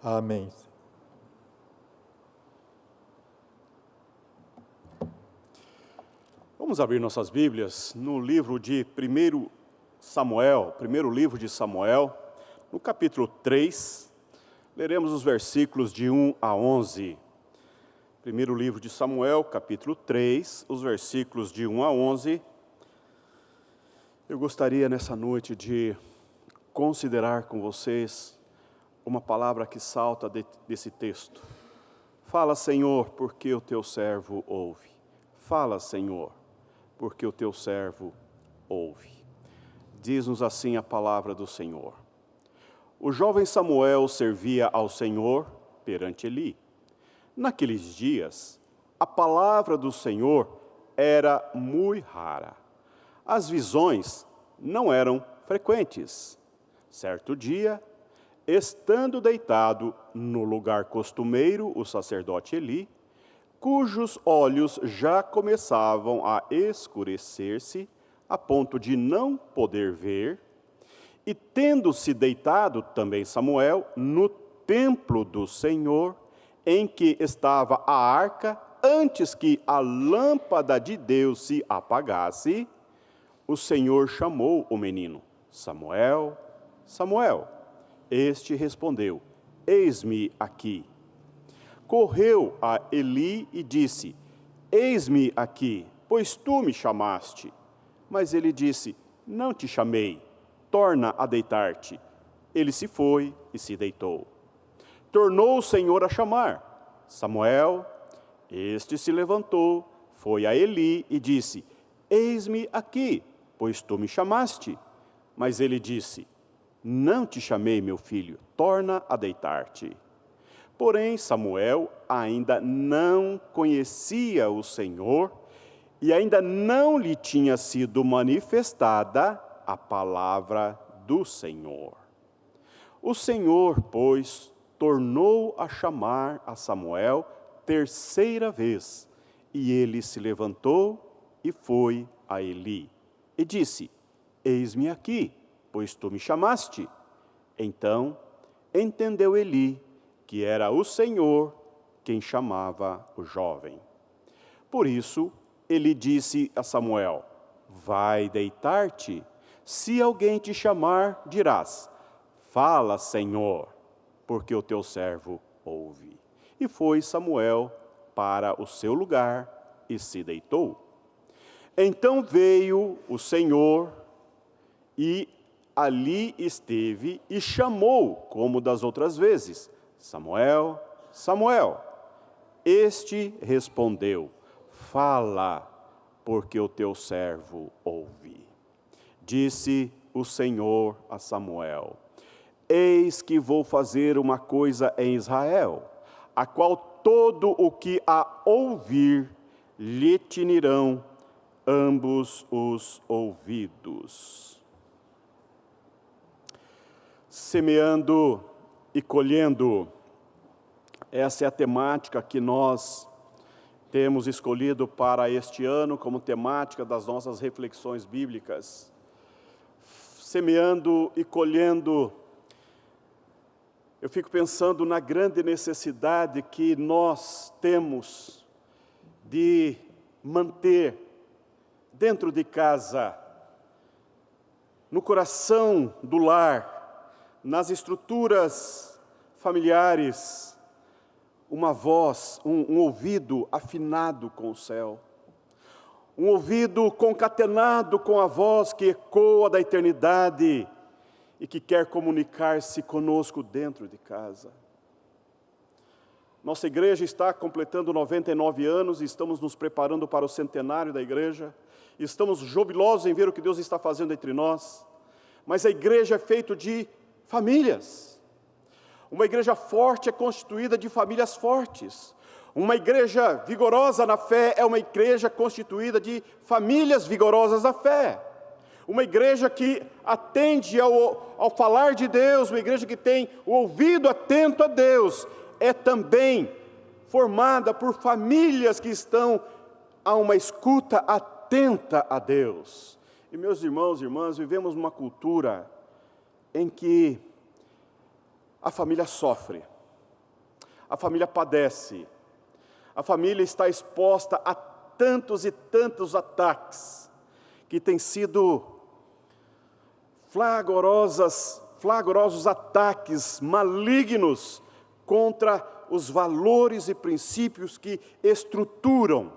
Amém. Vamos abrir nossas Bíblias no livro de 1 Samuel, primeiro livro de Samuel, no capítulo 3, leremos os versículos de 1 a 11. Primeiro livro de Samuel, capítulo 3, os versículos de 1 a 11. Eu gostaria nessa noite de considerar com vocês uma palavra que salta desse texto. Fala, Senhor, porque o teu servo ouve. Fala, Senhor, porque o teu servo ouve. Diz-nos assim a palavra do Senhor. O jovem Samuel servia ao Senhor perante Eli. Naqueles dias, a palavra do Senhor era muito rara. As visões não eram frequentes. Certo dia, estando deitado no lugar costumeiro, o sacerdote Eli, cujos olhos já começavam a escurecer-se, a ponto de não poder ver, e tendo-se deitado também Samuel no templo do Senhor, em que estava a arca, antes que a lâmpada de Deus se apagasse, o Senhor chamou o menino: Samuel, Samuel. Este respondeu: Eis-me aqui. Correu a Eli e disse: Eis-me aqui, pois tu me chamaste. Mas ele disse: Não te chamei, torna a deitar-te. Ele se foi e se deitou. Tornou o Senhor a chamar: Samuel. Este se levantou, foi a Eli e disse: Eis-me aqui, pois tu me chamaste. Mas ele disse: Não te chamei, meu filho, torna a deitar-te. Porém, Samuel ainda não conhecia o Senhor e ainda não lhe tinha sido manifestada a palavra do Senhor. O Senhor, pois, tornou a chamar a Samuel terceira vez, e ele se levantou e foi a Eli, e disse: Eis-me aqui, pois tu me chamaste. Então entendeu Eli que era o Senhor quem chamava o jovem. Por isso, ele disse a Samuel: Vai deitar-te. Se alguém te chamar, dirás: Fala, Senhor, porque o teu servo ouve. E foi Samuel para o seu lugar e se deitou. Então veio o Senhor e ali esteve e chamou, como das outras vezes: Samuel, Samuel. Este respondeu: Fala, porque o teu servo ouve. Disse o Senhor a Samuel: Eis que vou fazer uma coisa em Israel, a qual todo o que a ouvir lhe tinirão ambos os ouvidos. Semeando e colhendo, essa é a temática que nós temos escolhido para este ano como temática das nossas reflexões bíblicas. Semeando e colhendo, eu fico pensando na grande necessidade que nós temos de manter dentro de casa, no coração do lar, nas estruturas familiares, uma voz, um ouvido afinado com o céu. Um ouvido concatenado com a voz que ecoa da eternidade e que quer comunicar-se conosco dentro de casa. Nossa igreja está completando 99 anos e estamos nos preparando para o centenário da igreja. Estamos jubilosos em ver o que Deus está fazendo entre nós. Mas a igreja é feita de famílias. Uma igreja forte é constituída de famílias fortes. Uma igreja vigorosa na fé é uma igreja constituída de famílias vigorosas na fé. Uma igreja que atende ao falar de Deus, uma igreja que tem o ouvido atento a Deus, é também formada por famílias que estão a uma escuta atenta a Deus. E meus irmãos e irmãs, vivemos numa cultura em que a família sofre. a família padece, a família está exposta a tantos e tantos ataques, que têm sido flagrosos ataques malignos contra os valores e princípios que estruturam,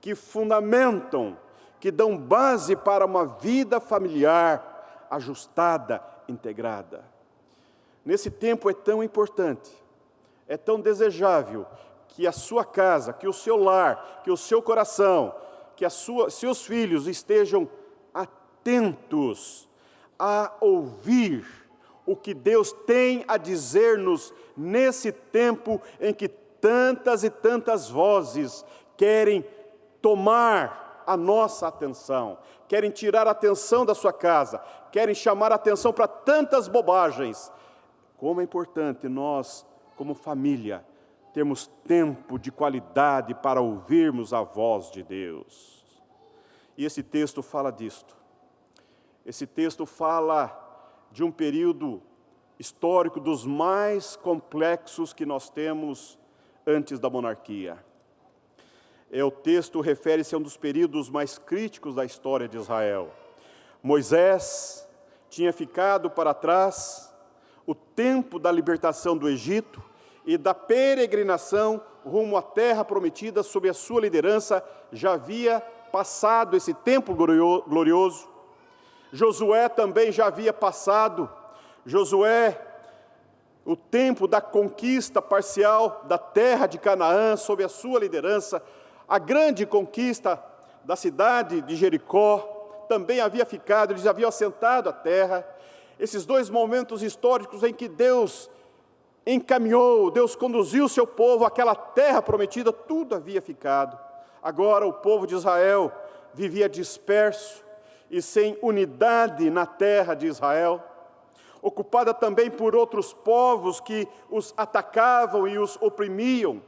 que fundamentam, que dão base para uma vida familiar ajustada, integrada. Nesse tempo é tão importante, é tão desejável que a sua casa, que o seu lar, que o seu coração, que seus filhos estejam atentos a ouvir o que Deus tem a dizer-nos nesse tempo em que tantas e tantas vozes querem tomar a nossa atenção, querem tirar a atenção da sua casa, querem chamar a atenção para tantas bobagens. Como é importante nós, como família, termos tempo de qualidade para ouvirmos a voz de Deus. E esse texto fala disto. Esse texto fala de um período histórico dos mais complexos que nós temos antes da monarquia. O texto refere-se a um dos períodos mais críticos da história de Israel. Moisés tinha ficado para trás o tempo da libertação do Egito e da peregrinação rumo à terra prometida sob a sua liderança. Já havia passado esse tempo glorioso. Josué também já havia passado. Josué, o tempo da conquista parcial da terra de Canaã sob a sua liderança, a grande conquista da cidade de Jericó também havia ficado, eles haviam assentado a terra. Esses dois momentos históricos em que Deus encaminhou, Deus conduziu o seu povo àquela terra prometida, tudo havia ficado. Agora o povo de Israel vivia disperso e sem unidade na terra de Israel, ocupada também por outros povos que os atacavam e os oprimiam,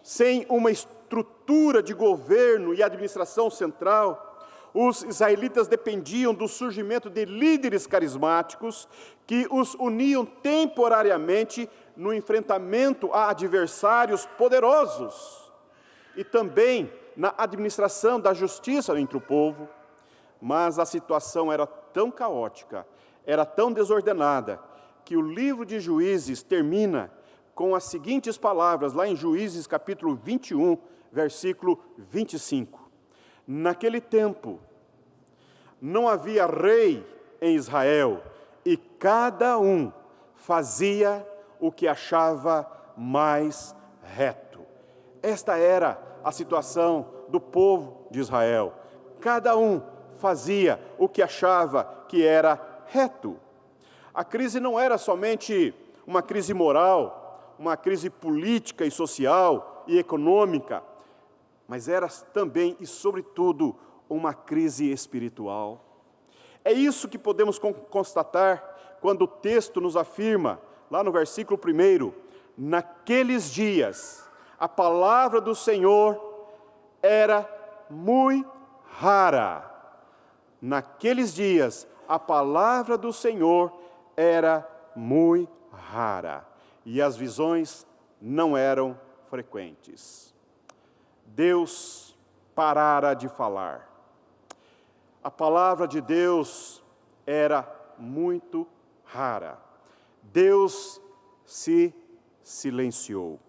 sem uma estrutura de governo e administração central. Os israelitas dependiam do surgimento de líderes carismáticos que os uniam temporariamente no enfrentamento a adversários poderosos e também na administração da justiça entre o povo. Mas a situação era tão caótica, era tão desordenada, que o livro de Juízes termina com as seguintes palavras, lá em Juízes capítulo 21, versículo 25. Naquele tempo, não havia rei em Israel, e cada um fazia o que achava mais reto. Esta era a situação do povo de Israel. Cada um fazia o que achava que era reto. A crise não era somente uma crise moral, uma crise política e social e econômica, mas era também e sobretudo uma crise espiritual. É isso que podemos constatar quando o texto nos afirma, lá no versículo 1, naqueles dias a palavra do Senhor era muito rara. Naqueles dias a palavra do Senhor era muito rara e as visões não eram frequentes. Deus parara de falar. A palavra de Deus era muito rara. Deus se silenciou.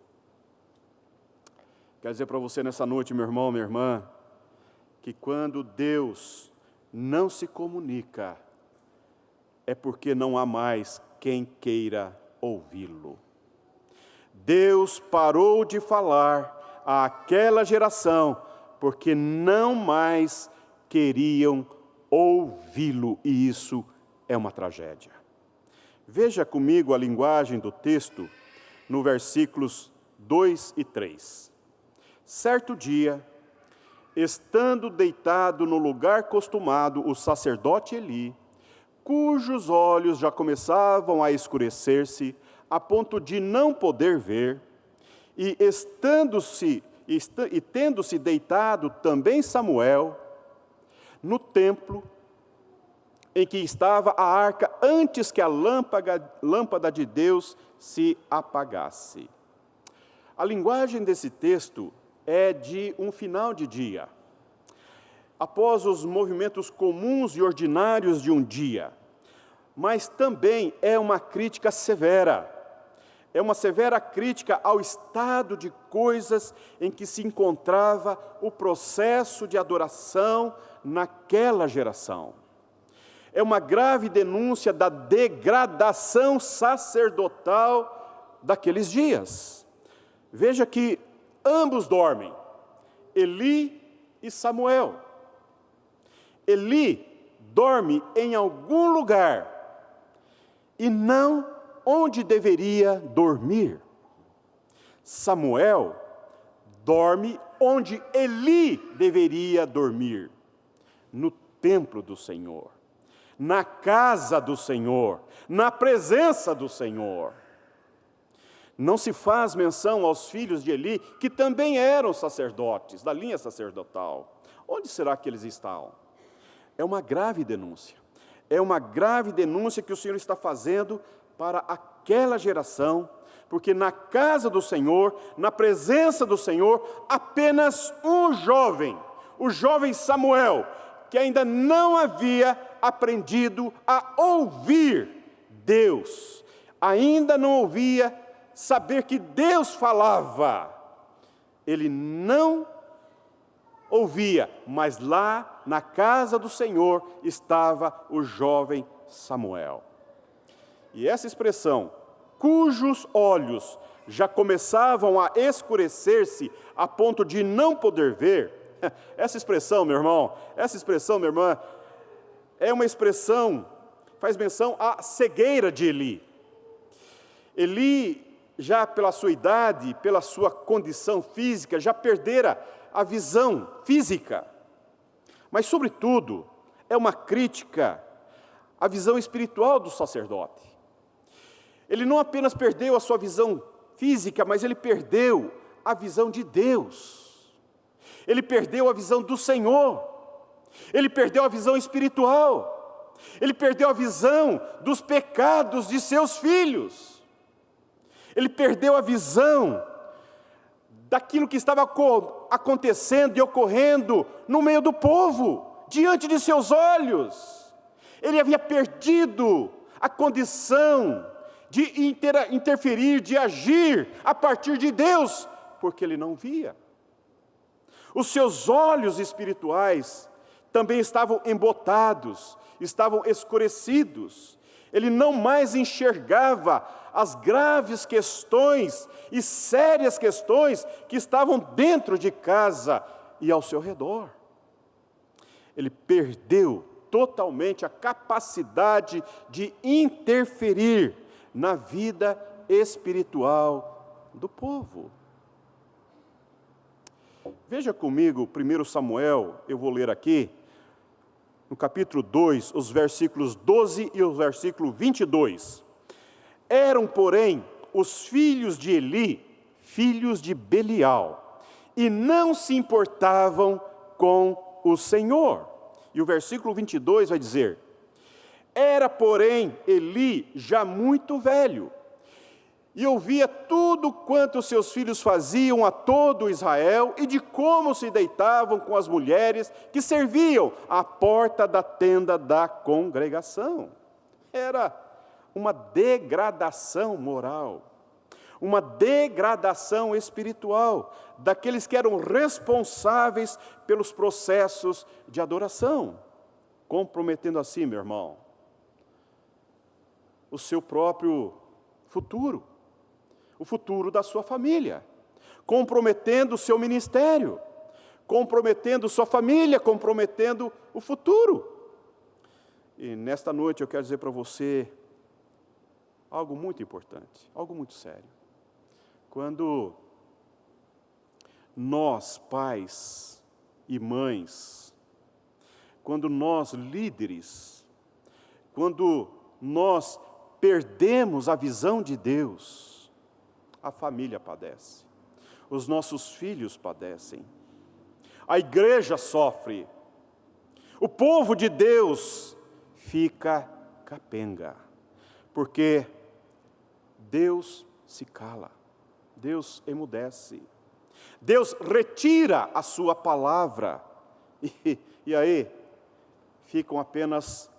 Quero dizer para você nessa noite, meu irmão, minha irmã, que quando Deus não se comunica, é porque não há mais quem queira ouvi-lo. Deus parou de falar àquela geração, porque não mais queriam ouvi-lo, e isso é uma tragédia. Veja comigo a linguagem do texto no versículos 2 e 3. Certo dia, estando deitado no lugar costumado o sacerdote Eli, cujos olhos já começavam a escurecer-se, a ponto de não poder ver, e tendo-se deitado também Samuel, no templo em que estava a arca, antes que a lâmpada de Deus se apagasse. A linguagem desse texto é de um final de dia, após os movimentos comuns e ordinários de um dia, mas também é uma crítica severa. É uma severa crítica ao estado de coisas em que se encontrava o processo de adoração naquela geração. É uma grave denúncia da degradação sacerdotal daqueles dias. Veja que ambos dormem, Eli e Samuel. Eli dorme em algum lugar e não onde deveria dormir. Samuel dorme onde Eli deveria dormir, no templo do Senhor, na casa do Senhor, na presença do Senhor. Não se faz menção aos filhos de Eli, que também eram sacerdotes, da linha sacerdotal. Onde será que eles estão? É uma grave denúncia. É uma grave denúncia que o Senhor está fazendo para aquela geração, porque na casa do Senhor, na presença do Senhor, apenas um jovem, o jovem Samuel, que ainda não havia aprendido a ouvir Deus, ainda não ouvia saber que Deus falava. Ele não ouvia, mas lá na casa do Senhor estava o jovem Samuel. E essa expressão, cujos olhos já começavam a escurecer-se a ponto de não poder ver, essa expressão, meu irmão, essa expressão, minha irmã, é uma expressão, faz menção à cegueira de Eli. Eli, já pela sua idade, pela sua condição física, já perdera a visão física. Mas, sobretudo, é uma crítica à visão espiritual do sacerdote. Ele não apenas perdeu a sua visão física, mas ele perdeu a visão de Deus. Ele perdeu a visão do Senhor. Ele perdeu a visão espiritual. Ele perdeu a visão dos pecados de seus filhos. Ele perdeu a visão daquilo que estava acontecendo e ocorrendo no meio do povo, diante de seus olhos. Ele havia perdido a condição de interferir, de agir a partir de Deus, porque ele não via. Os seus olhos espirituais também estavam embotados, estavam escurecidos. Ele não mais enxergava as graves questões e sérias questões que estavam dentro de casa e ao seu redor. Ele perdeu totalmente a capacidade de interferir na vida espiritual do povo. Veja comigo 1 Samuel, eu vou ler aqui, no capítulo 2, os versículos 12 e o versículo 22. Eram, porém, os filhos de Eli, filhos de Belial, e não se importavam com o Senhor. E o versículo 22 vai dizer: era, porém, Eli já muito velho, e ouvia tudo quanto seus filhos faziam a todo Israel, e de como se deitavam com as mulheres que serviam à porta da tenda da congregação. Era uma degradação moral, uma degradação espiritual daqueles que eram responsáveis pelos processos de adoração, comprometendo assim, meu irmão, o seu próprio futuro, o futuro da sua família, comprometendo o seu ministério, comprometendo sua família, comprometendo o futuro. E nesta noite eu quero dizer para você algo muito importante, algo muito sério. Quando nós, pais e mães, quando nós, líderes, quando nós perdemos a visão de Deus, a família padece, os nossos filhos padecem, a igreja sofre, o povo de Deus fica capenga, porque Deus se cala, Deus emudece. Deus retira a sua palavra. E aí, ficam apenas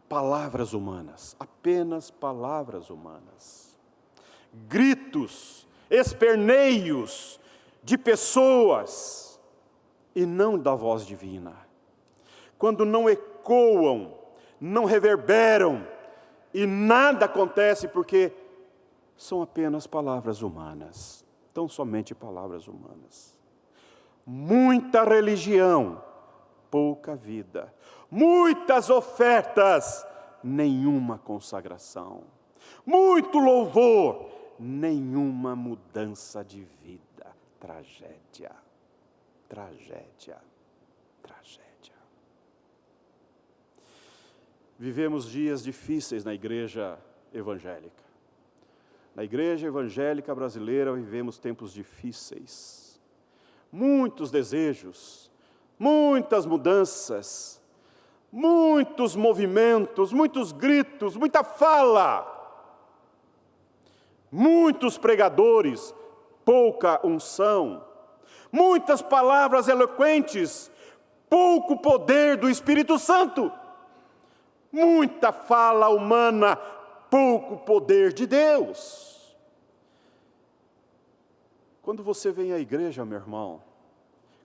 palavras humanas. Apenas palavras humanas. Gritos, esperneios de pessoas e não da voz divina. Quando não ecoam, não reverberam e nada acontece porque são apenas palavras humanas, tão somente palavras humanas. Muita religião, pouca vida. Muitas ofertas, nenhuma consagração. Muito louvor, nenhuma mudança de vida. Tragédia, tragédia, tragédia. Vivemos dias difíceis na igreja evangélica. Na igreja evangélica brasileira vivemos tempos difíceis. Muitos desejos, muitas mudanças, muitos movimentos, muitos gritos, muita fala. Muitos pregadores, pouca unção. Muitas palavras eloquentes, pouco poder do Espírito Santo. Muita fala humana, pouco poder de Deus. Quando você vem à igreja, meu irmão,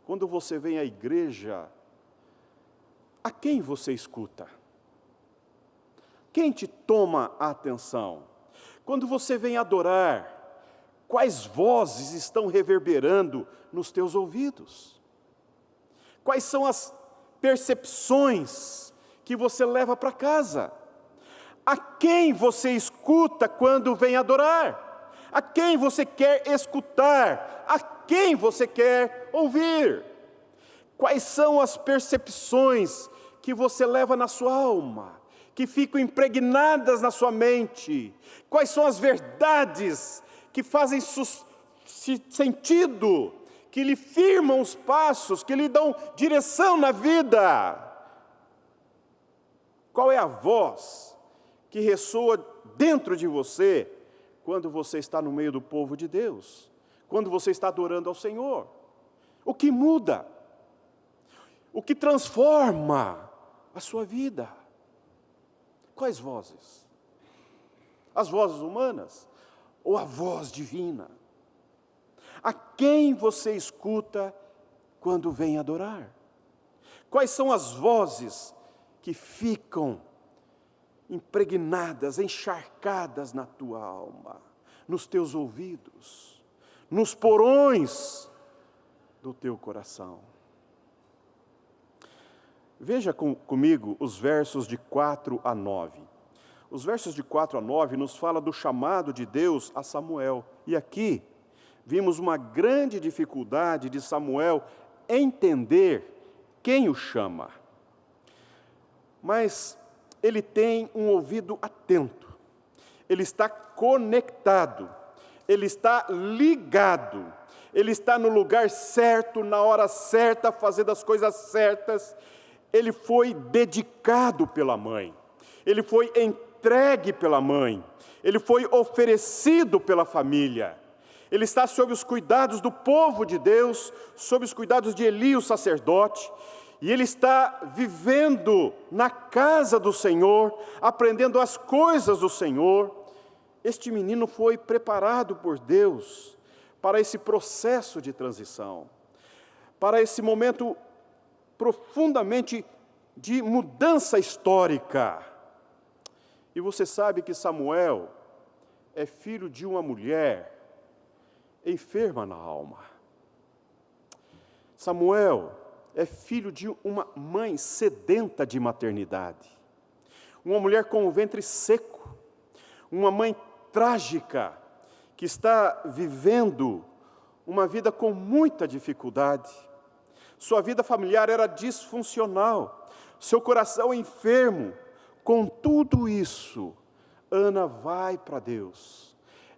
quando você vem à igreja, a quem você escuta? Quem te toma a atenção? Quando você vem adorar, quais vozes estão reverberando nos teus ouvidos? Quais são as percepções que você leva para casa? A quem você escuta quando vem adorar? A quem você quer escutar? A quem você quer ouvir? Quais são as percepções que você leva na sua alma, que ficam impregnadas na sua mente? Quais são as verdades que fazem sentido, que lhe firmam os passos, que lhe dão direção na vida? Qual é a voz que ressoa dentro de você quando você está no meio do povo de Deus? Quando você está adorando ao Senhor? O que muda? O que transforma a sua vida? Quais vozes? As vozes humanas ou a voz divina? A quem você escuta quando vem adorar? Quais são as vozes que ficam impregnadas, encharcadas na tua alma, nos teus ouvidos, nos porões do teu coração? Veja comigo os versos de 4 a 9. Os versos de 4 a 9 nos falam do chamado de Deus a Samuel. E aqui vimos uma grande dificuldade de Samuel entender quem o chama. Mas ele tem um ouvido atento, ele está conectado, ele está ligado, ele está no lugar certo, na hora certa, fazendo as coisas certas. Ele foi dedicado pela mãe, ele foi entregue pela mãe, ele foi oferecido pela família. Ele está sob os cuidados do povo de Deus, sob os cuidados de Eli, o sacerdote. E ele está vivendo na casa do Senhor, aprendendo as coisas do Senhor. Este menino foi preparado por Deus para esse processo de transição, para esse momento profundamente de mudança histórica. E você sabe que Samuel é filho de uma mulher enferma na alma. Samuel é filho de uma mãe sedenta de maternidade, uma mulher com o ventre seco, uma mãe trágica, que está vivendo uma vida com muita dificuldade. Sua vida familiar era disfuncional, seu coração enfermo. Com tudo isso, Ana vai para Deus.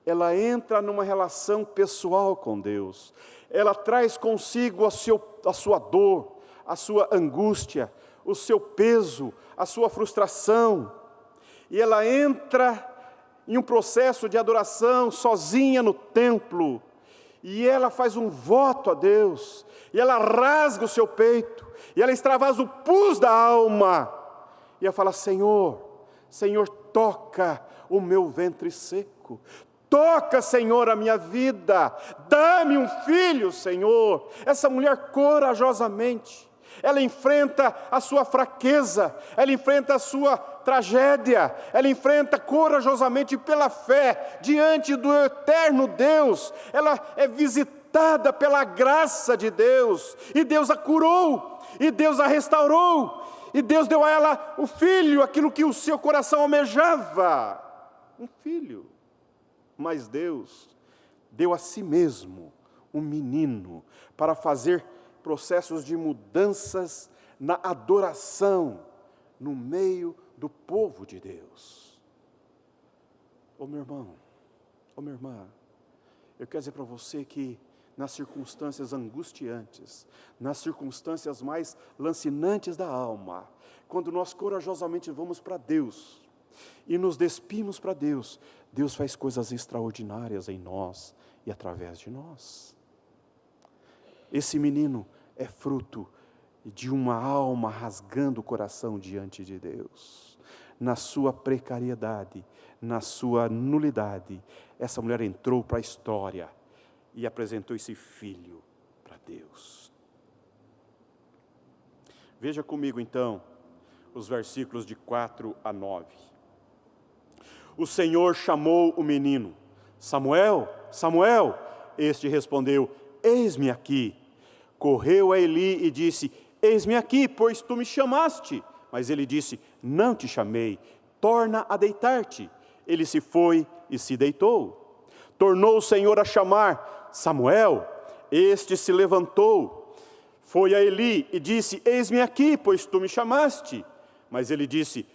Ela entra numa relação pessoal com Deus. Ela traz consigo a sua dor, a sua angústia, o seu peso, a sua frustração. E ela entra em um processo de adoração, sozinha no templo, e ela faz um voto a Deus, e ela rasga o seu peito, e ela extravasa o pus da alma, e ela fala: Senhor, Senhor, toca o meu ventre seco, toca, Senhor, a minha vida, dá-me um filho, Senhor. Essa mulher corajosamente, ela enfrenta a sua fraqueza, ela enfrenta a sua tragédia, ela enfrenta corajosamente pela fé, diante do eterno Deus, ela é visitada pela graça de Deus, e Deus a curou, e Deus a restaurou, e Deus deu a ela o filho, aquilo que o seu coração almejava, um filho. Mas Deus deu a si mesmo um menino para fazer processos de mudanças na adoração no meio do povo de Deus. Ô meu irmão, ô minha irmã, eu quero dizer para você que nas circunstâncias angustiantes, nas circunstâncias mais lancinantes da alma, quando nós corajosamente vamos para Deus e nos despimos para Deus, Deus faz coisas extraordinárias em nós e através de nós. Esse menino é fruto de uma alma rasgando o coração diante de Deus. Na sua precariedade, na sua nulidade, essa mulher entrou para a história e apresentou esse filho para Deus. Veja comigo então os versículos de 4 a 9. O Senhor chamou o menino: Samuel, Samuel. Este respondeu: eis-me aqui. Correu a Eli e disse: eis-me aqui, pois tu me chamaste. Mas ele disse: não te chamei, torna a deitar-te. Ele se foi e se deitou. Tornou o Senhor a chamar: Samuel. Este se levantou, foi a Eli e disse: eis-me aqui, pois tu me chamaste. Mas ele disse: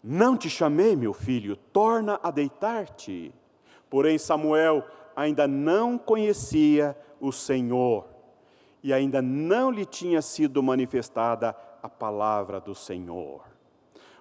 não te chamei, meu filho, torna a deitar-te. Porém Samuel ainda não conhecia o Senhor, e ainda não lhe tinha sido manifestada a palavra do Senhor.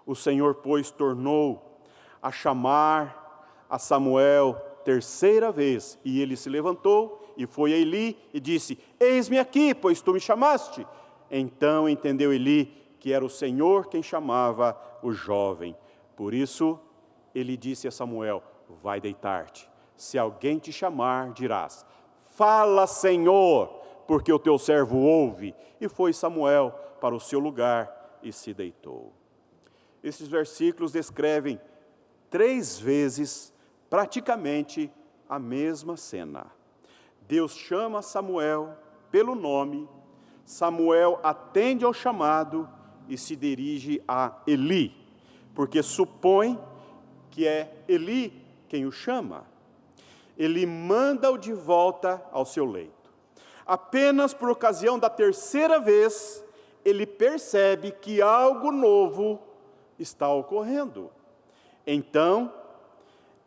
O Senhor, pois, tornou a chamar a Samuel terceira vez, e ele se levantou e foi a Eli e disse: eis-me aqui, pois tu me chamaste. Então entendeu Eli que era o Senhor quem chamava o jovem. Por isso ele disse a Samuel: vai deitar-te. Se alguém te chamar, dirás: fala, Senhor, porque o teu servo ouve. E foi Samuel para o seu lugar e se deitou. Esses versículos descrevem 3 vezes praticamente a mesma cena. Deus chama Samuel pelo nome, Samuel atende ao chamado e se dirige a Eli, porque supõe que é Eli quem o chama. Ele manda-o de volta ao seu leito. Apenas por ocasião da terceira vez, ele percebe que algo novo está ocorrendo. Então,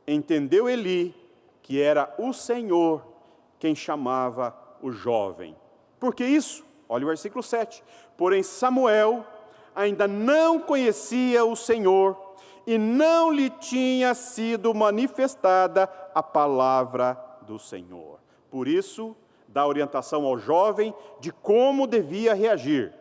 entendeu Eli que era o Senhor quem chamava o jovem. Por que isso? Olha o versículo 7. Porém Samuel ainda não conhecia o Senhor e não lhe tinha sido manifestada a palavra do Senhor. Por isso, dá orientação ao jovem de como devia reagir,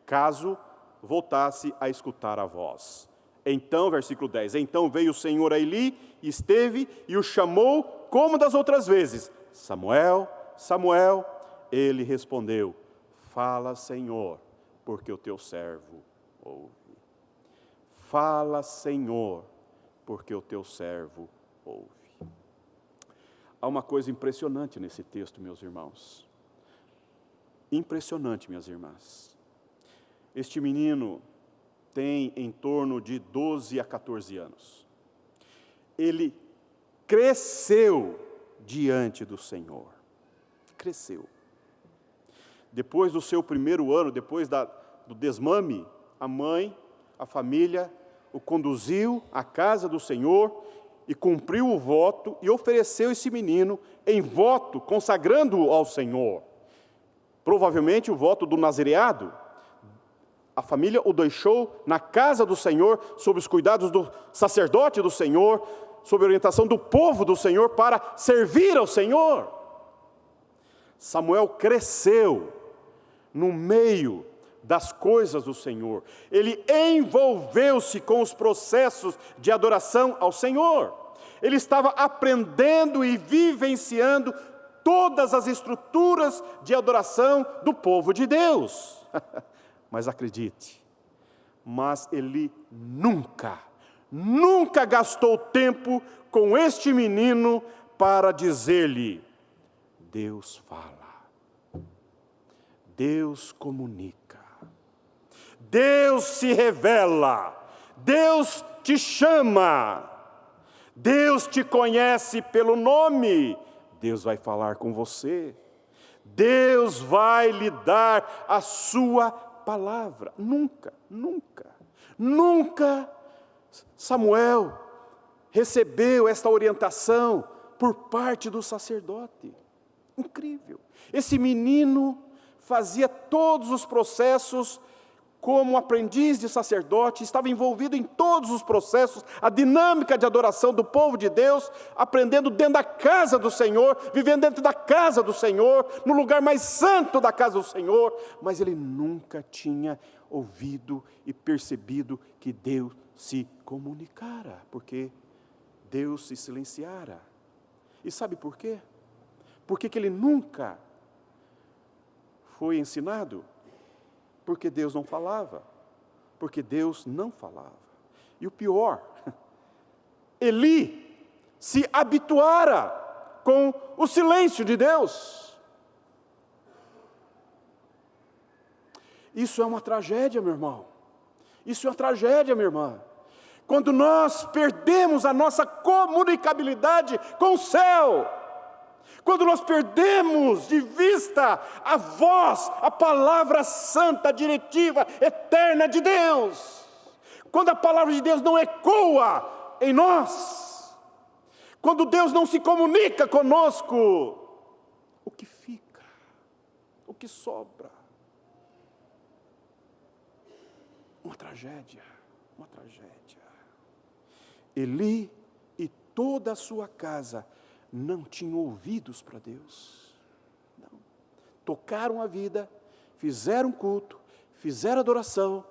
caso voltasse a escutar a voz. Então, versículo 10, então veio o Senhor a Eli, esteve e o chamou como das outras vezes: Samuel, Samuel. Ele respondeu: fala, Senhor, porque o teu servo ouve. Fala, Senhor, porque o teu servo ouve. Há uma coisa impressionante nesse texto, meus irmãos. Impressionante, minhas irmãs. Este menino tem em torno de 12 a 14 anos. Ele cresceu diante do Senhor. Cresceu. Depois do seu primeiro ano, depois do desmame, a mãe, a família, o conduziu à casa do Senhor e cumpriu o voto e ofereceu esse menino em voto, consagrando-o ao Senhor. Provavelmente o voto do nazireado. A família o deixou na casa do Senhor, sob os cuidados do sacerdote do Senhor, sob a orientação do povo do Senhor para servir ao Senhor. Samuel cresceu no meio das coisas do Senhor. Ele envolveu-se com os processos de adoração ao Senhor. Ele estava aprendendo e vivenciando todas as estruturas de adoração do povo de Deus. Mas acredite, ele nunca gastou tempo com este menino para dizer-lhe: Deus fala, Deus comunica, Deus se revela, Deus te chama, Deus te conhece pelo nome, Deus vai falar com você, Deus vai lhe dar a sua palavra. Nunca Samuel recebeu esta orientação por parte do sacerdote. Incrível. Esse menino fazia todos os processos como aprendiz de sacerdote, estava envolvido em todos os processos, a dinâmica de adoração do povo de Deus, aprendendo dentro da casa do Senhor, vivendo dentro da casa do Senhor, no lugar mais santo da casa do Senhor, mas ele nunca tinha ouvido e percebido que Deus se comunicara, porque Deus se silenciara. E sabe por quê? Por que ele nunca foi ensinado? Porque Deus não falava. Porque Deus não falava. E o pior, Eli se habituara com o silêncio de Deus. Isso é uma tragédia, meu irmão. Isso é uma tragédia, minha irmã. Quando nós perdemos a nossa comunicabilidade com o céu, quando nós perdemos de vista a voz, a palavra santa, diretiva, eterna de Deus, quando a palavra de Deus não ecoa em nós, quando Deus não se comunica conosco, o que fica? O que sobra? Uma tragédia. Eli e toda a sua casa não tinham ouvidos para Deus. Não. Tocaram a vida, fizeram culto, fizeram adoração,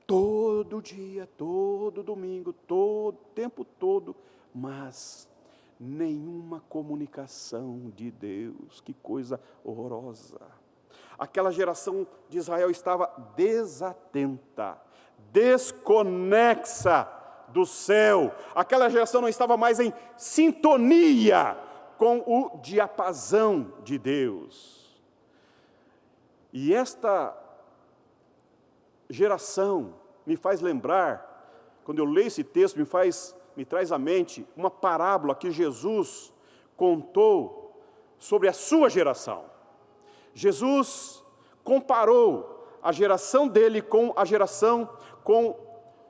todo dia, todo domingo, todo tempo todo, mas nenhuma comunicação de Deus. Que coisa horrorosa. Aquela geração de Israel estava desatenta, desconexa do céu. Aquela geração não estava mais em sintonia com o diapasão de Deus. E esta geração me faz lembrar, quando eu leio esse texto, me traz à mente uma parábola que Jesus contou sobre a sua geração. Jesus comparou a geração dele com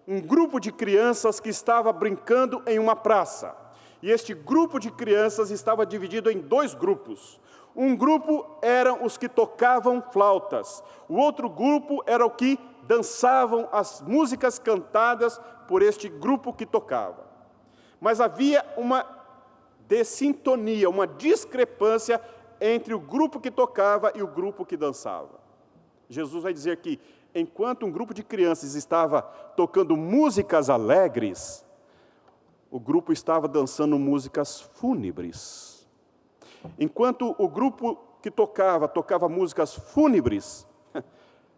um grupo de crianças que estava brincando em uma praça. E este grupo de crianças estava dividido em dois grupos. Um grupo eram os que tocavam flautas. O outro grupo era o que dançavam as músicas cantadas por este grupo que tocava. Mas havia uma dessintonia, uma discrepância entre o grupo que tocava e o grupo que dançava. Jesus vai dizer que, enquanto um grupo de crianças estava tocando músicas alegres, o grupo estava dançando músicas fúnebres. Enquanto o grupo que tocava músicas fúnebres,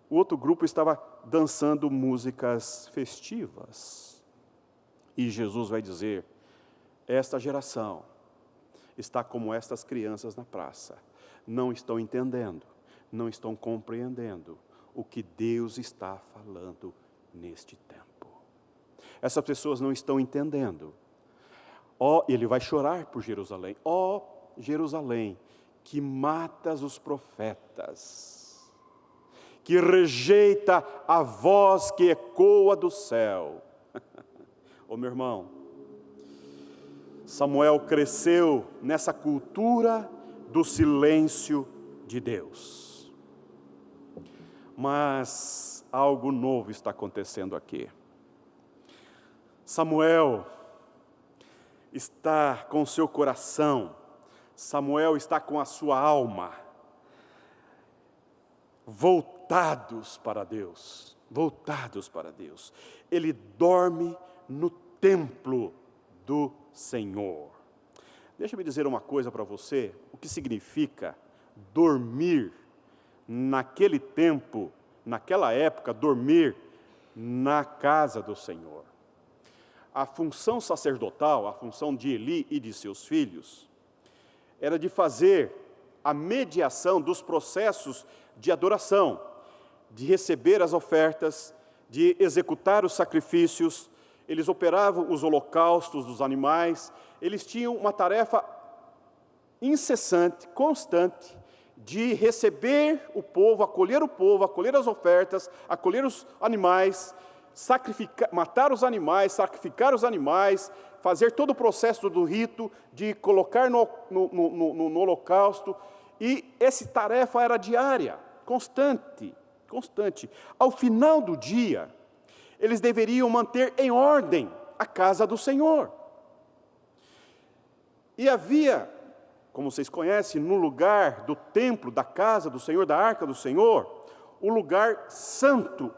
o outro grupo estava dançando músicas festivas. E Jesus vai dizer: esta geração está como estas crianças na praça, não estão entendendo, não estão compreendendo o que Deus está falando neste tempo. Essas pessoas não estão entendendo. Ele vai chorar por Jerusalém. Jerusalém, que matas os profetas, que rejeita a voz que ecoa do céu. Meu irmão, Samuel cresceu nessa cultura do silêncio de Deus. Mas algo novo está acontecendo aqui. Samuel está com o seu coração, Samuel está com a sua alma voltados para Deus, voltados para Deus. Ele dorme no templo do Senhor. Deixa-me dizer uma coisa para você, o que significa dormir naquele tempo, naquela época, dormir na casa do Senhor. A função sacerdotal, a função de Eli e de seus filhos, era de fazer a mediação dos processos de adoração, de receber as ofertas, de executar os sacrifícios. Eles operavam os holocaustos dos animais. Eles tinham uma tarefa incessante, constante, de receber o povo, acolher as ofertas, acolher os animais, matar os animais, sacrificar os animais, fazer todo o processo do rito, de colocar no holocausto. E essa tarefa era diária, constante. Ao final do dia, eles deveriam manter em ordem a casa do Senhor. E havia, como vocês conhecem, no lugar do templo, da casa do Senhor, da arca do Senhor, o lugar santo.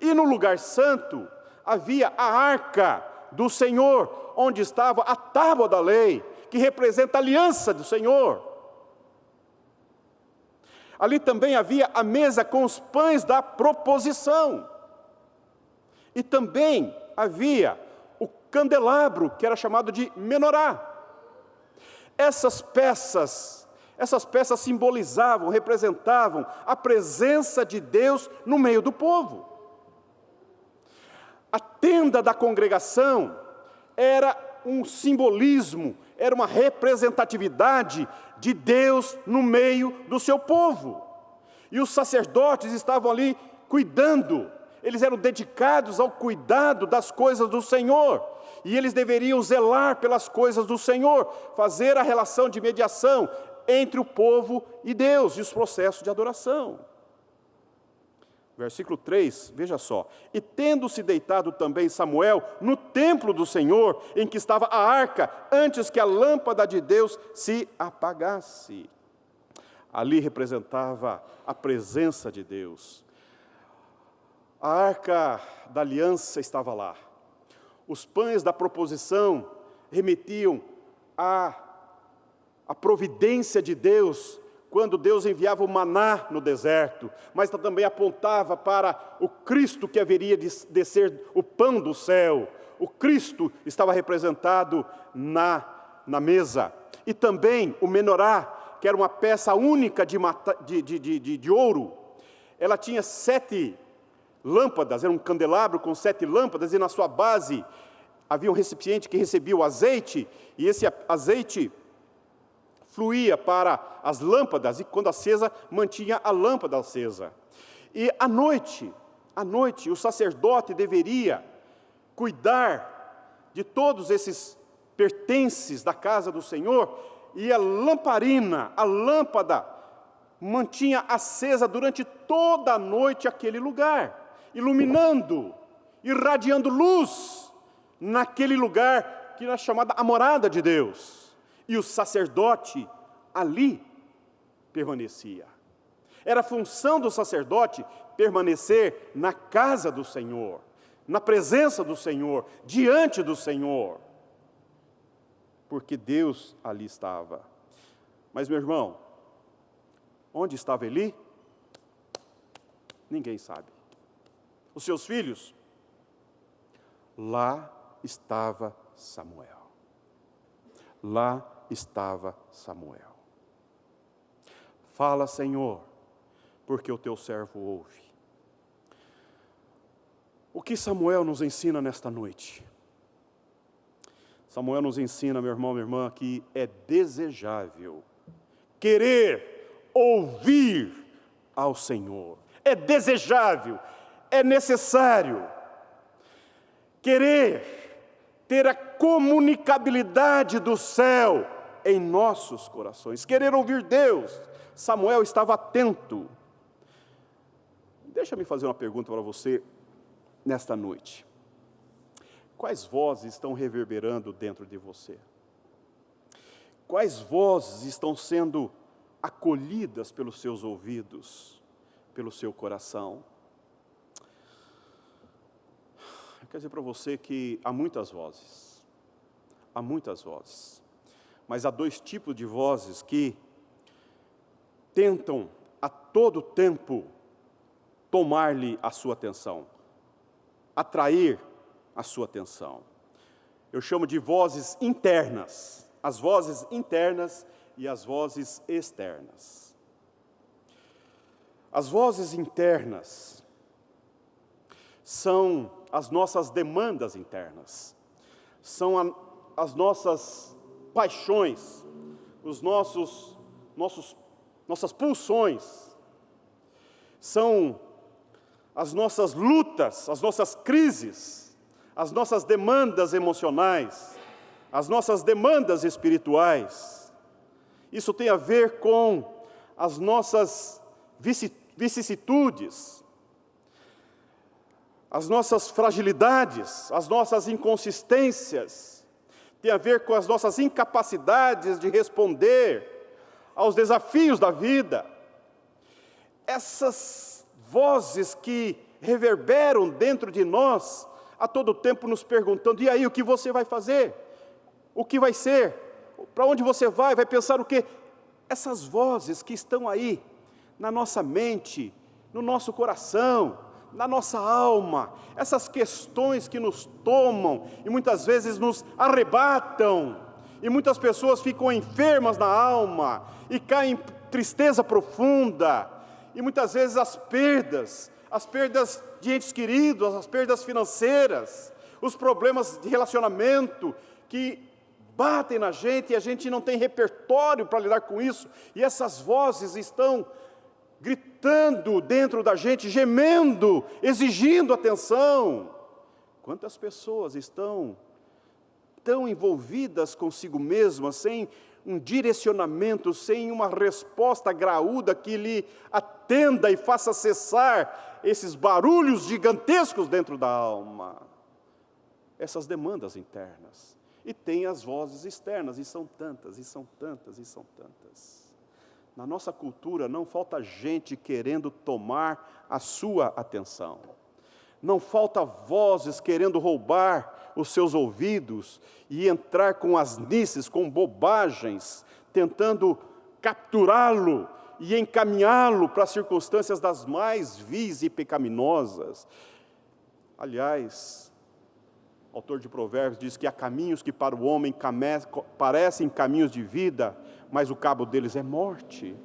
E no lugar santo havia a arca do Senhor, onde estava a tábua da lei, que representa a aliança do Senhor. Ali também havia a mesa com os pães da proposição. E também havia o candelabro, que era chamado de menorá. Essas peças simbolizavam, representavam a presença de Deus no meio do povo. A tenda da congregação era um simbolismo, era uma representatividade de Deus no meio do seu povo. E os sacerdotes estavam ali cuidando, eles eram dedicados ao cuidado das coisas do Senhor. E eles deveriam zelar pelas coisas do Senhor, fazer a relação de mediação entre o povo e Deus, e os processos de adoração. Versículo 3, veja só. E tendo-se deitado também Samuel no templo do Senhor, em que estava a arca, antes que a lâmpada de Deus se apagasse. Ali representava a presença de Deus. A arca da aliança estava lá. Os pães da proposição remetiam à providência de Deus, quando Deus enviava o maná no deserto, mas também apontava para o Cristo que haveria de descer o pão do céu. O Cristo estava representado na mesa. E também o menorá, que era uma peça única de ouro. Ela tinha 7 lâmpadas, era um candelabro com 7 lâmpadas, e na sua base havia um recipiente que recebia o azeite, e esse azeite fluía para as lâmpadas, e quando acesa, mantinha a lâmpada acesa. E à noite, o sacerdote deveria cuidar de todos esses pertences da casa do Senhor, e a lamparina, a lâmpada, mantinha acesa durante toda a noite aquele lugar, iluminando, irradiando luz naquele lugar que era chamada a morada de Deus. E o sacerdote ali permanecia. Era função do sacerdote permanecer na casa do Senhor, na presença do Senhor, diante do Senhor, porque Deus ali estava. Mas, meu irmão, onde estava Eli? Ninguém sabe. Os seus filhos? Lá estava Samuel. Lá estava Samuel. Fala, Senhor, porque o teu servo ouve. O que Samuel nos ensina nesta noite? Samuel nos ensina, meu irmão, minha irmã, que é desejável querer ouvir ao Senhor. É desejável, é necessário querer ter a comunicabilidade do céu em nossos corações, querer ouvir Deus. Samuel estava atento. Deixa-me fazer uma pergunta para você nesta noite. Quais vozes estão reverberando dentro de você? Quais vozes estão sendo acolhidas pelos seus ouvidos, pelo seu coração? Eu quero dizer para você que há muitas vozes, mas há dois tipos de vozes que tentam a todo tempo tomar-lhe a sua atenção, atrair a sua atenção. Eu chamo de vozes internas, as vozes internas e as vozes externas. As vozes internas são as nossas demandas internas, são as nossas paixões, os nossas pulsões, são as nossas lutas, as nossas crises, as nossas demandas emocionais, as nossas demandas espirituais. Isso tem a ver com as nossas vicissitudes, as nossas fragilidades, as nossas inconsistências, tem a ver com as nossas incapacidades de responder aos desafios da vida. Essas vozes que reverberam dentro de nós, a todo tempo nos perguntando: e aí, o que você vai fazer? O que vai ser? Para onde você vai? Vai pensar o quê? Essas vozes que estão aí, na nossa mente, no nosso coração, na nossa alma, essas questões que nos tomam e muitas vezes nos arrebatam, e muitas pessoas ficam enfermas na alma, e caem em tristeza profunda, e muitas vezes as perdas de entes queridos, as perdas financeiras, os problemas de relacionamento que batem na gente e a gente não tem repertório para lidar com isso, e essas vozes estão gritando dentro da gente, gemendo, exigindo atenção. Quantas pessoas estão tão envolvidas consigo mesmas, sem um direcionamento, sem uma resposta graúda que lhe atenda e faça cessar esses barulhos gigantescos dentro da alma, essas demandas internas. E tem as vozes externas, e são tantas, e são tantas, e são tantas. Na nossa cultura não falta gente querendo tomar a sua atenção. Não falta vozes querendo roubar os seus ouvidos e entrar com asnices, com bobagens, tentando capturá-lo e encaminhá-lo para as circunstâncias das mais vis e pecaminosas. Aliás, o autor de Provérbios diz que há caminhos que para o homem parecem caminhos de vida, mas o cabo deles é morte.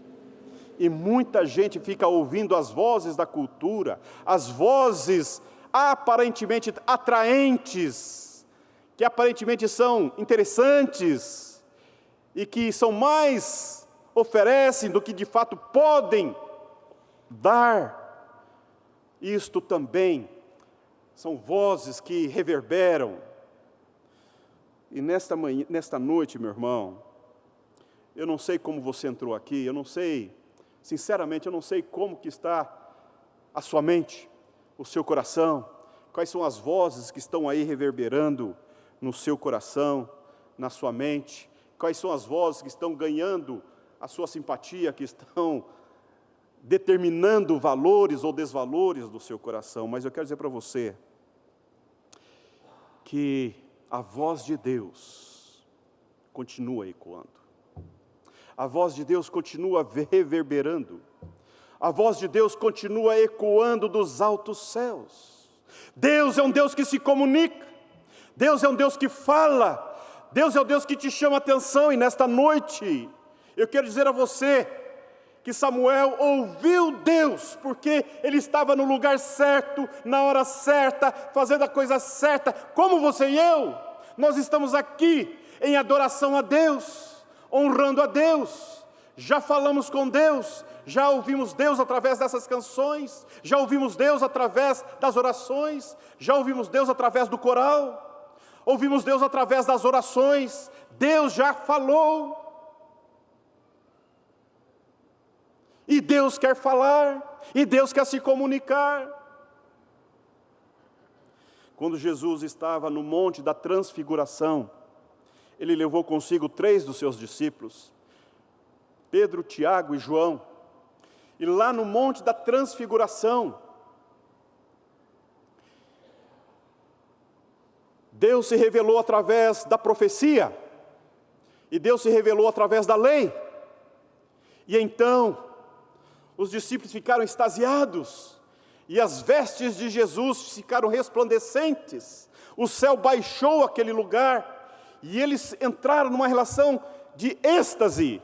E muita gente fica ouvindo as vozes da cultura, as vozes aparentemente atraentes, que aparentemente são interessantes, e que são mais, oferecem do que de fato podem dar. Isto também são vozes que reverberam. E nesta noite, meu irmão, eu não sei como você entrou aqui, eu não sei, sinceramente, eu não sei como que está a sua mente, o seu coração, quais são as vozes que estão aí reverberando no seu coração, na sua mente, quais são as vozes que estão ganhando a sua simpatia, que estão determinando valores ou desvalores do seu coração. Mas eu quero dizer para você que a voz de Deus continua ecoando. A voz de Deus continua reverberando. A voz de Deus continua ecoando dos altos céus. Deus é um Deus que se comunica. Deus é um Deus que fala. Deus é o Deus que te chama a atenção. E nesta noite, eu quero dizer a você que Samuel ouviu Deus, porque ele estava no lugar certo, na hora certa, fazendo a coisa certa, como você e eu. Nós estamos aqui em adoração a Deus, honrando a Deus. Já falamos com Deus, já ouvimos Deus através dessas canções, já ouvimos Deus através das orações, já ouvimos Deus através do coral, ouvimos Deus através das orações. Deus já falou. E Deus quer falar, e Deus quer se comunicar. quando Jesus estava no Monte da Transfiguração, ele levou consigo 3 dos seus discípulos, Pedro, Tiago e João. E lá no Monte da Transfiguração, Deus se revelou através da profecia, e Deus se revelou através da lei. E então, os discípulos ficaram extasiados, e as vestes de Jesus ficaram resplandecentes. O céu baixou aquele lugar, e eles entraram numa relação de êxtase.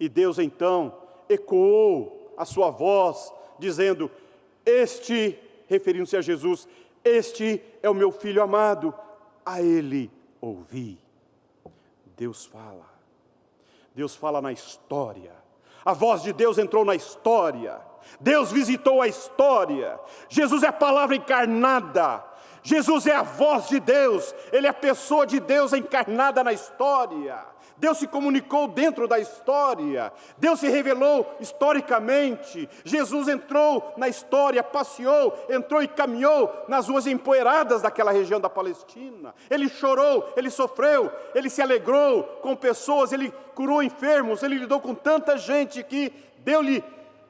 E Deus então ecoou a sua voz, dizendo: este, referindo-se a Jesus, este é o meu Filho amado, a Ele ouvi. Deus fala na história. A voz de Deus entrou na história. Deus visitou a história. Jesus é a palavra encarnada. Jesus é a voz de Deus. Ele é a pessoa de Deus encarnada na história. Deus se comunicou dentro da história. Deus se revelou historicamente. Jesus entrou na história, passeou, entrou e caminhou nas ruas empoeiradas daquela região da Palestina. Ele chorou, ele sofreu, ele se alegrou com pessoas, ele curou enfermos, ele lidou com tanta gente que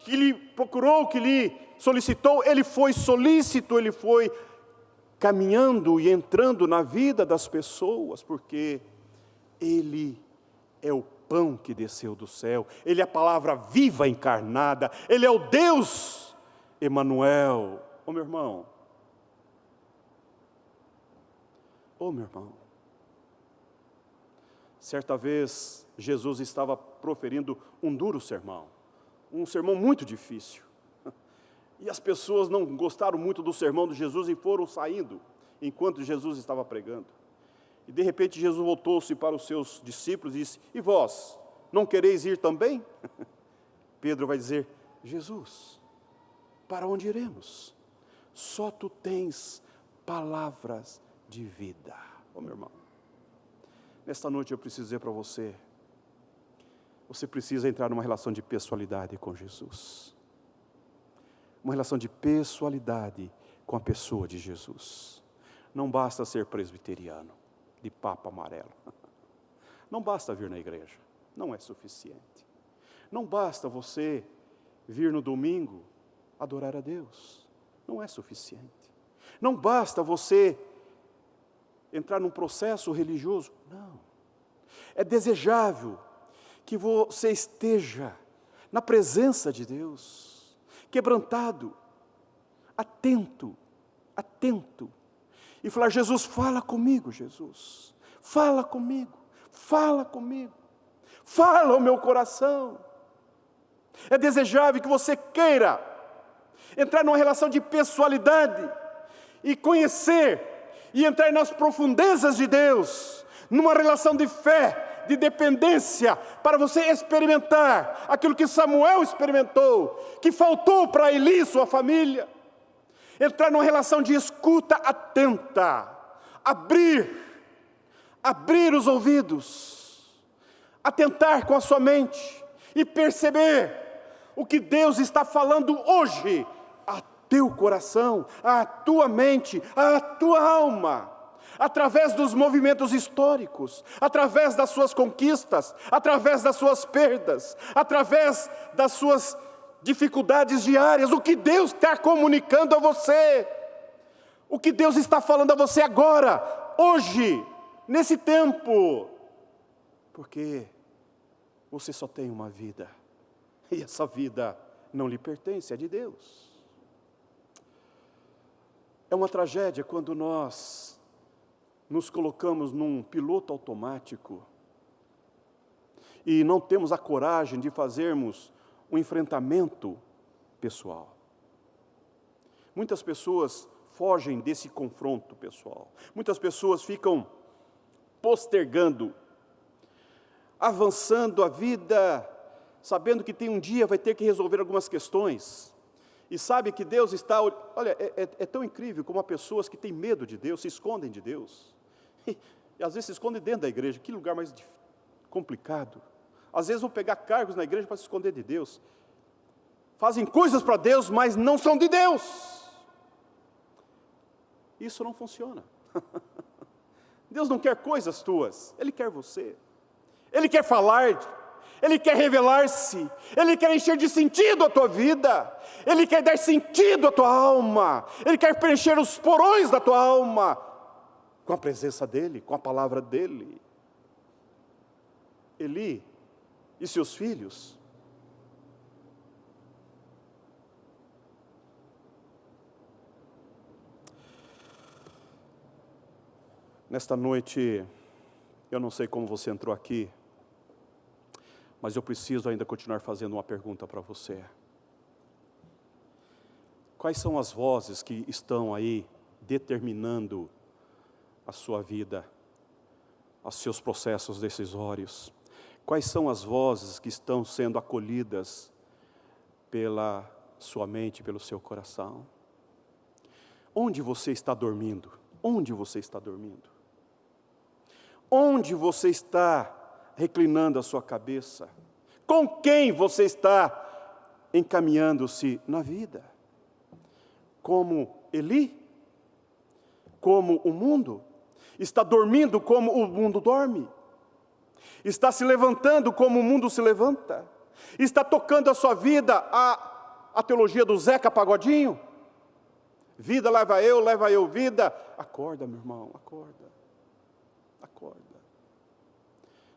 lhe procurou, que lhe solicitou. Ele foi solícito, ele foi caminhando e entrando na vida das pessoas, porque Ele é o pão que desceu do céu, Ele é a palavra viva encarnada, Ele é o Deus Emanuel. Meu irmão, meu irmão, certa vez Jesus estava proferindo um duro sermão, um sermão muito difícil, e as pessoas não gostaram muito do sermão de Jesus e foram saindo, enquanto Jesus estava pregando. E de repente Jesus voltou-se para os seus discípulos e disse: e vós, não quereis ir também? Pedro vai dizer: Jesus, para onde iremos? Só tu tens palavras de vida. Meu irmão, nesta noite eu preciso dizer para você, você precisa entrar numa relação de pessoalidade com Jesus. Uma relação de pessoalidade com a pessoa de Jesus. Não basta ser presbiteriano, de papa amarelo. Não basta vir na igreja, não é suficiente. Não basta você vir no domingo adorar a Deus, não é suficiente. Não basta você entrar num processo religioso, não. É desejável que você esteja na presença de Deus, quebrantado, atento, e falar: Jesus, fala comigo, Jesus, fala comigo, fala ao meu coração. É desejável que você queira entrar numa relação de pessoalidade, e conhecer, e entrar nas profundezas de Deus, numa relação de fé, de dependência, para você experimentar aquilo que Samuel experimentou, que faltou para Eli e sua família. Entrar numa relação de escuta atenta, abrir os ouvidos, atentar com a sua mente e perceber o que Deus está falando hoje a teu coração, a tua mente, a tua alma, através dos movimentos históricos, através das suas conquistas, através das suas perdas, através das suas dificuldades diárias. O que Deus está comunicando a você, o que Deus está falando a você agora, hoje, nesse tempo, porque você só tem uma vida, e essa vida não lhe pertence, é de Deus. É uma tragédia quando nós nos colocamos num piloto automático e não temos a coragem de fazermos um enfrentamento pessoal. Muitas pessoas fogem desse confronto pessoal. Muitas pessoas ficam postergando, avançando a vida, sabendo que tem um dia vai ter que resolver algumas questões. E sabe que Deus está... Olha, é tão incrível como há pessoas que têm medo de Deus, se escondem de Deus. E às vezes se escondem dentro da igreja. Que lugar mais complicado. Às vezes vão pegar cargos na igreja para se esconder de Deus. Fazem coisas para Deus, mas não são de Deus. Isso não funciona. Deus não quer coisas tuas, Ele quer você. Ele quer falar, Ele quer revelar-se, Ele quer encher de sentido a tua vida, Ele quer dar sentido à tua alma, Ele quer preencher os porões da tua alma com a presença dEle, com a palavra dEle. Eli e seus filhos nesta noite, eu não sei como você entrou aqui, mas eu preciso ainda continuar fazendo uma pergunta para você. Quais são as vozes que estão aí determinando a sua vida, os seus processos decisórios? Quais são as vozes que estão sendo acolhidas pela sua mente, pelo seu coração? Onde você está dormindo? Onde você está dormindo? Onde você está reclinando a sua cabeça? Com quem você está encaminhando-se na vida? Como Eli? Como o mundo? Está dormindo como o mundo dorme? Está se levantando como o mundo se levanta? Está tocando a sua vida a teologia do Zeca Pagodinho? Vida leva eu, vida. Acorda, meu irmão, acorda. Acorda.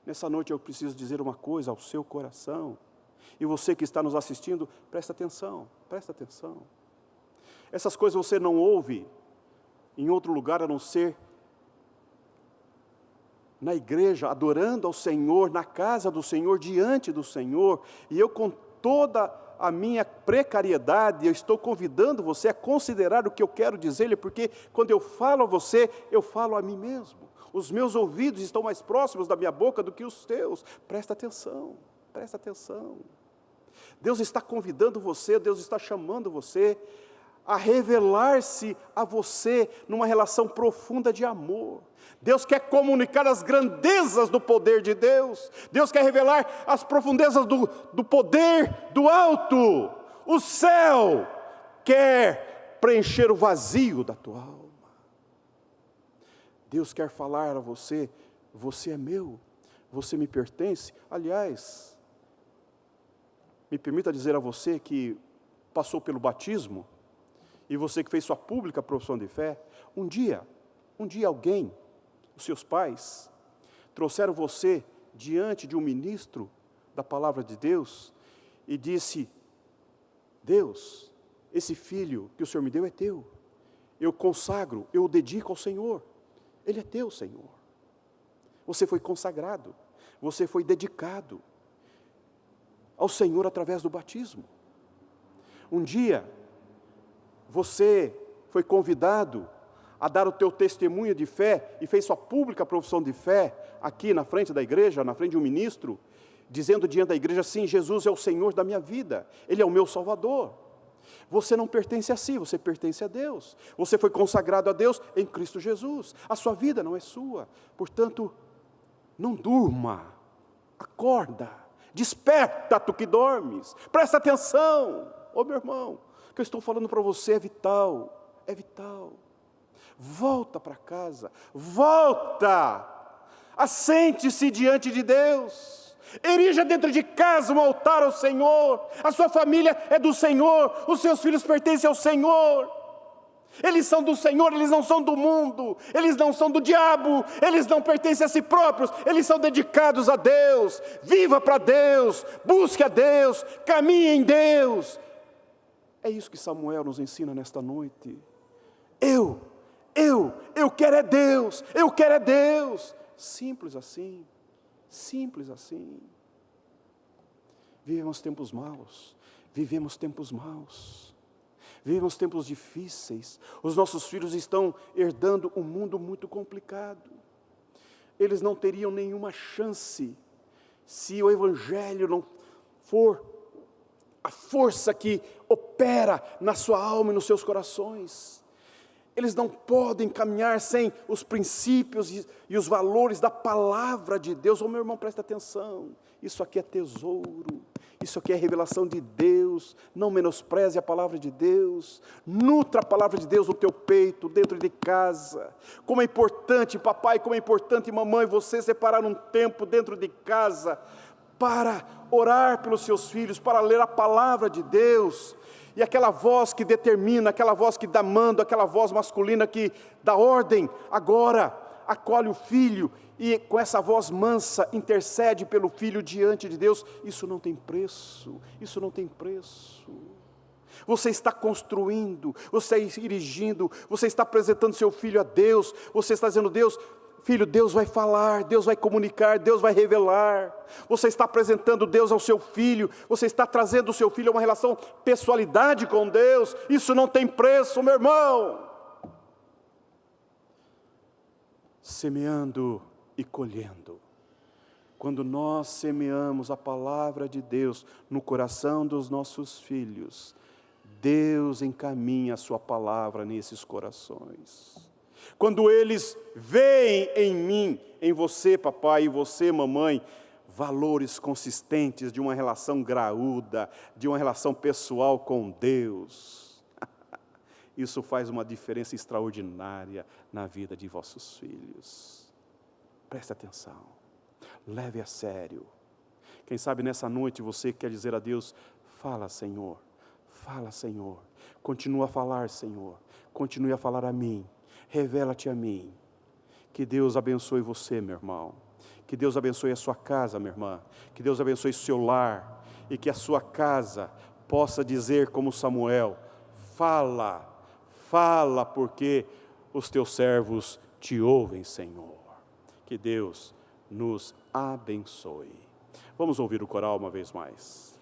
Nessa noite eu preciso dizer uma coisa ao seu coração. E você que está nos assistindo, presta atenção, presta atenção. Essas coisas você não ouve em outro lugar a não ser na igreja, adorando ao Senhor, na casa do Senhor, diante do Senhor. E eu, com toda a minha precariedade, eu estou convidando você a considerar o que eu quero dizer-lhe, porque quando eu falo a você, eu falo a mim mesmo. Os meus ouvidos estão mais próximos da minha boca do que os teus. Presta atenção, presta atenção. Deus está convidando você, Deus está chamando você a revelar-se a você numa relação profunda de amor. Deus quer comunicar as grandezas do poder de Deus. Deus quer revelar as profundezas do poder do alto. O céu quer preencher o vazio da tua alma. Deus quer falar a você, você é meu, você me pertence. Aliás, me permita dizer a você que passou pelo batismo, e você que fez sua pública profissão de fé, um dia alguém, os seus pais, trouxeram você diante de um ministro da palavra de Deus e disse: Deus, esse filho que o Senhor me deu é teu, eu consagro, eu o dedico ao Senhor, ele é teu, Senhor. Você foi consagrado, você foi dedicado ao Senhor através do batismo. Um dia, você foi convidado a dar o teu testemunho de fé e fez sua pública profissão de fé aqui na frente da igreja, na frente de um ministro, dizendo diante da igreja: sim, Jesus é o Senhor da minha vida, Ele é o meu Salvador. Você não pertence a si, você pertence a Deus. Você foi consagrado a Deus em Cristo Jesus. A sua vida não é sua. Portanto, não durma, acorda, desperta tu que dormes. Presta atenção, meu irmão. O que eu estou falando para você é vital, é vital. Volta para casa, volta, assente-se diante de Deus, erija dentro de casa um altar ao Senhor. A sua família é do Senhor, os seus filhos pertencem ao Senhor, eles são do Senhor, eles não são do mundo, eles não são do diabo, eles não pertencem a si próprios, eles são dedicados a Deus. Viva para Deus, busque a Deus, caminhe em Deus. É isso que Samuel nos ensina nesta noite. Eu quero é Deus, eu quero é Deus. Simples assim, simples assim. Vivemos tempos maus, vivemos tempos maus, vivemos tempos difíceis. Os nossos filhos estão herdando um mundo muito complicado. Eles não teriam nenhuma chance se o Evangelho não for a força que opera na sua alma e nos seus corações. Eles não podem caminhar sem os princípios e os valores da palavra de Deus. Meu irmão, presta atenção, isso aqui é tesouro, Isso aqui é revelação de Deus. Não menospreze a palavra de Deus. Nutra a palavra de Deus no teu peito, dentro de casa. Como é importante, papai, como é importante, mamãe, você separar um tempo dentro de casa para orar pelos seus filhos, para ler a palavra de Deus. E aquela voz que determina, aquela voz que dá mando, aquela voz masculina que dá ordem, agora acolhe o filho e com essa voz mansa intercede pelo filho diante de Deus. Isso não tem preço, isso não tem preço. Você está construindo, você está dirigindo, você está apresentando seu filho a Deus, você está dizendo: Deus, filho, Deus vai falar, Deus vai comunicar, Deus vai revelar. Você está apresentando Deus ao seu filho, você está trazendo o seu filho a uma relação, pessoalidade com Deus. Isso não tem preço, meu irmão. Semeando e colhendo. Quando nós semeamos a palavra de Deus no coração dos nossos filhos, Deus encaminha a sua palavra nesses corações. Quando eles veem em mim, em você, papai, e você, mamãe, valores consistentes de uma relação graúda, de uma relação pessoal com Deus, isso faz uma diferença extraordinária na vida de vossos filhos. Preste atenção, leve a sério. Quem sabe nessa noite você quer dizer a Deus: fala, Senhor, continua a falar, Senhor, continue a falar a mim, revela-te a mim. Que Deus abençoe você, meu irmão, que Deus abençoe a sua casa, minha irmã, que Deus abençoe o seu lar, e que a sua casa possa dizer como Samuel: fala, porque os teus servos te ouvem, Senhor. Que Deus nos abençoe. Vamos ouvir o coral uma vez mais.